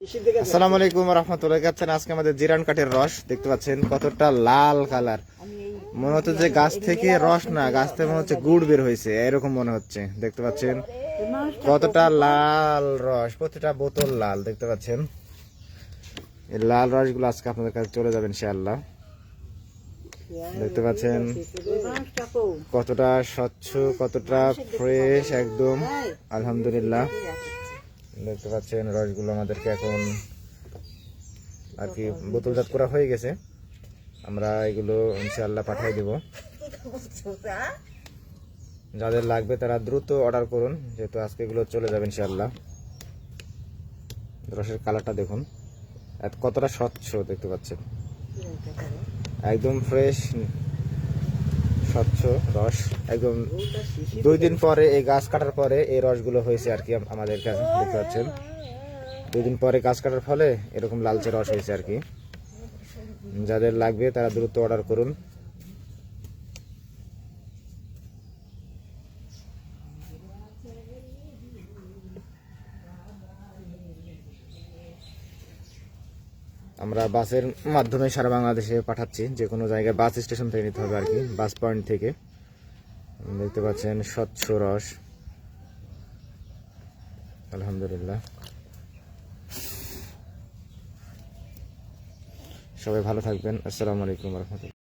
আসসালামু আলাইকুম রহমতুল্লাহ। আজকে আমাদের জিরান কাঠের রস দেখতে পাচ্ছেন কতটা লাল কালার। মনে হচ্ছে যে গাছ থেকে রস না, গাছ থেকে মনে হচ্ছে গুড় বের হয়েছে, এরকম মনে হচ্ছে। দেখতে পাচ্ছেন কতটা লাল রস, প্রতিটা বোতল লাল। দেখতে পাচ্ছেন এই লাল রসগুলো আজকে আপনাদের কাছে চলে যাবেন ইনশাআল্লাহ। দেখতে পাচ্ছেন কতটা স্বচ্ছ, কতটা ফ্রেশ একদম, আলহামদুলিল্লাহ। দেখতে পাচ্ছেন রসগুলো আমাদেরকে এখন আর কি বোতলজাত করা হয়ে গেছে। আমরা এগুলো ইনশাআল্লাহ পাঠিয়ে দেব। যাদের লাগবে তারা দ্রুত অর্ডার করুন, যেহেতু আজকে এগুলো চলে যাবে ইনশাআল্লাহ। রসের কালারটা দেখুন কতটা স্বচ্ছ, দেখতে পাচ্ছেন একদম ফ্রেশ স্বচ্ছ রস। একদম 2 দিন পরে এই গাছ কাটার পরে এই রসগুলো হয়েছে আর কি আমাদের কাছে। দেখতে পাচ্ছেন 2 দিন পরে গাছ কাটার ফলে এরকম লালচে রস হয়েছে আর কি। যাদের লাগবে তারা দ্রুত অর্ডার করুন। আমরা বাসের মাধ্যমে সারা বাংলাদেশে পাঠাচ্ছি, যে কোনো জায়গায় বাস স্টেশন থেকে নিতে হবে আর কি, বাস পয়েন্ট থেকে। দেখতে পাচ্ছেন স্বচ্ছ রস, আলহামদুলিল্লাহ। সবাই ভালো থাকবেন। আসসালামু আলাইকুম রহমতুল্লাহ।